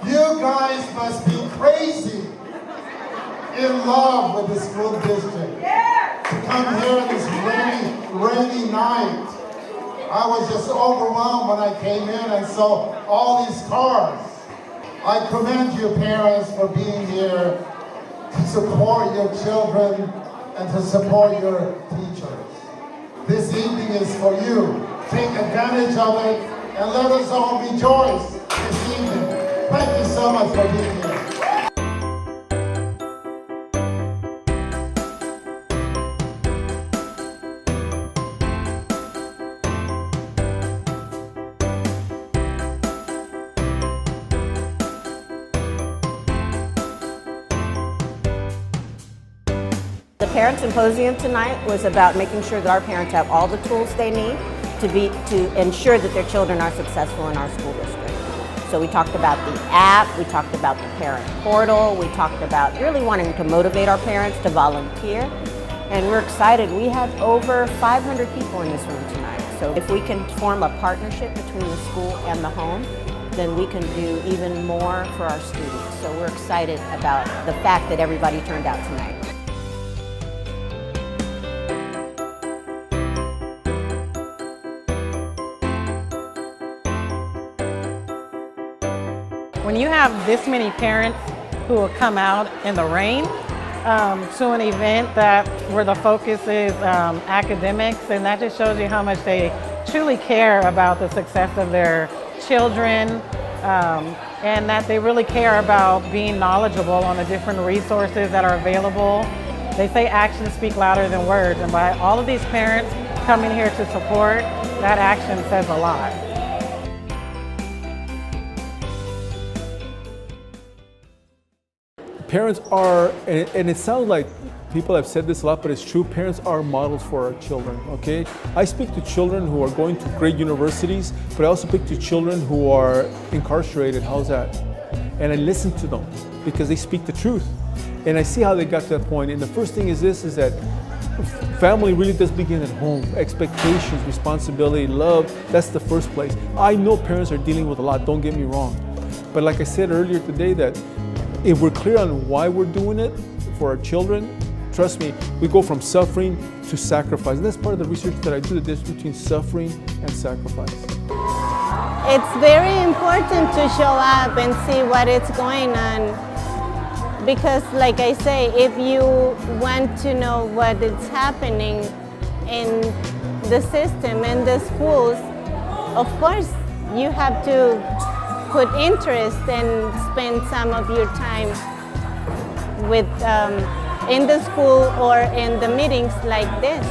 You guys must be crazy in love with the school district. To come here this rainy night. I was just overwhelmed when I came in and saw all these cars. I commend you parents for being here to support your children and to support your teachers. This evening is for you. Take advantage of it and let us all rejoice this evening. Thank you so much for being here. The Parent Symposium tonight was about making sure that our parents have all the tools they need to ensure that their children are successful in our school district. So we talked about the app, we talked about the parent portal, we talked about really wanting to motivate our parents to volunteer. And we're excited. We had over 500 people in this room tonight. So if we can form a partnership between the school and the home, then we can do even more for our students. So we're excited about the fact that everybody turned out tonight. When you have this many parents who will come out in the rain to an event where the focus is academics, and that just shows you how much they truly care about the success of their children, and that they really care about being knowledgeable on the different resources that are available. They say actions speak louder than words, and by all of these parents coming here to support, that action says a lot. Parents are, and it sounds like people have said this a lot, but it's true, parents are models for our children, okay? I speak to children who are going to great universities, but I also speak to children who are incarcerated, how's that? And I listen to them because they speak the truth. And I see how they got to that point. And the first thing is this, is that family really does begin at home. Expectations, responsibility, love, that's the first place. I know parents are dealing with a lot, don't get me wrong. But like I said earlier today, that if we're clear on why we're doing it for our children, trust me, we go from suffering to sacrifice. And that's part of the research that I do, the difference between suffering and sacrifice. It's very important to show up and see what is going on, because like I say, if you want to know what is happening in the system, in the schools, of course you have to put interest and spend some of your time with in the school or in the meetings like this.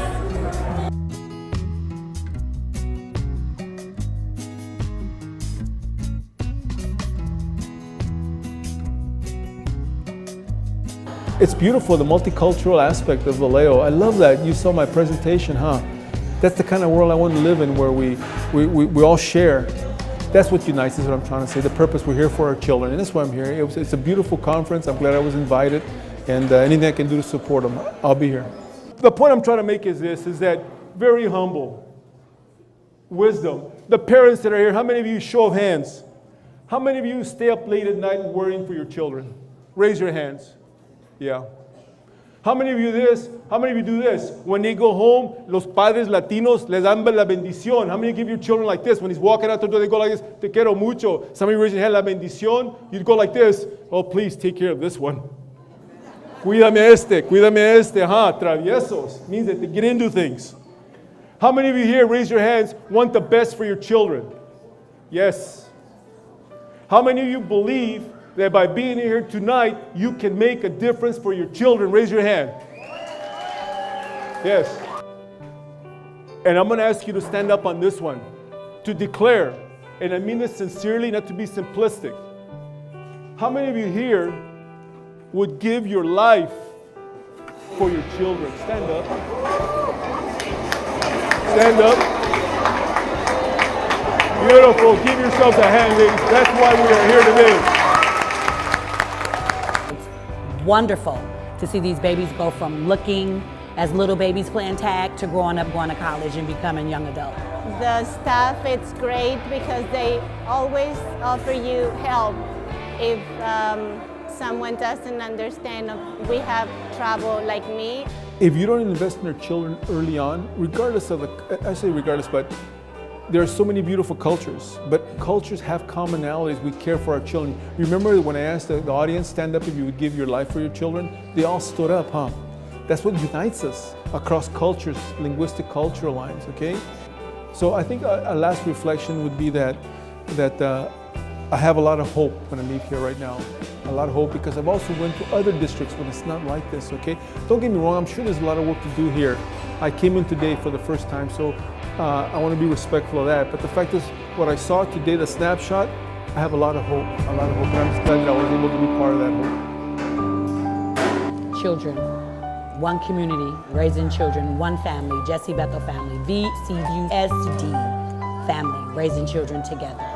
It's beautiful, the multicultural aspect of Vallejo. I love that. You saw my presentation, huh? That's the kind of world I want to live in, where we all share. That's what unites, is what I'm trying to say. The purpose, we're here for our children, and that's why I'm here. It's a beautiful conference. I'm glad I was invited, and anything I can do to support them, I'll be here. The point I'm trying to make is this, is that very humble wisdom. The parents that are here, how many of you, show of hands, how many of you stay up late at night worrying for your children? Raise your hands. Yeah. How many of you this? How many of you do this? When they go home, los padres latinos les dan la bendición. How many give your children like this? When he's walking out the door, they go like this, te quiero mucho. Somebody raise your hand, la bendición. You'd go like this, oh, please take care of this one. Cuídame este, traviesos. Means that they get into things. How many of you here, raise your hands, want the best for your children? Yes. How many of you believe that by being here tonight, you can make a difference for your children? Raise your hand. Yes. And I'm going to ask you to stand up on this one, to declare, and I mean this sincerely, not to be simplistic. How many of you here would give your life for your children? Stand up. Stand up. Beautiful. Give yourselves a hand, ladies. That's why we are here today. Wonderful to see these babies go from looking as little babies playing tag to growing up, going to college and becoming young adults. The staff, it's great because they always offer you help if someone doesn't understand, we have trouble like me. If you don't invest in your children early on, regardless of I say regardless, but there are so many beautiful cultures, but cultures have commonalities. We care for our children. Remember when I asked the audience, stand up if you would give your life for your children? They all stood up, huh? That's what unites us across cultures, linguistic cultural lines, okay? So I think a last reflection would be that I have a lot of hope when I leave here right now. A lot of hope because I've also went to other districts when it's not like this, okay? Don't get me wrong, I'm sure there's a lot of work to do here. I came in today for the first time, so I want to be respectful of that. But the fact is, what I saw today, the snapshot, I have a lot of hope, and I'm just glad that I was able to be part of that hope. Children, one community, raising children, one family, Jesse Bethel family, VCUSD family, raising children together.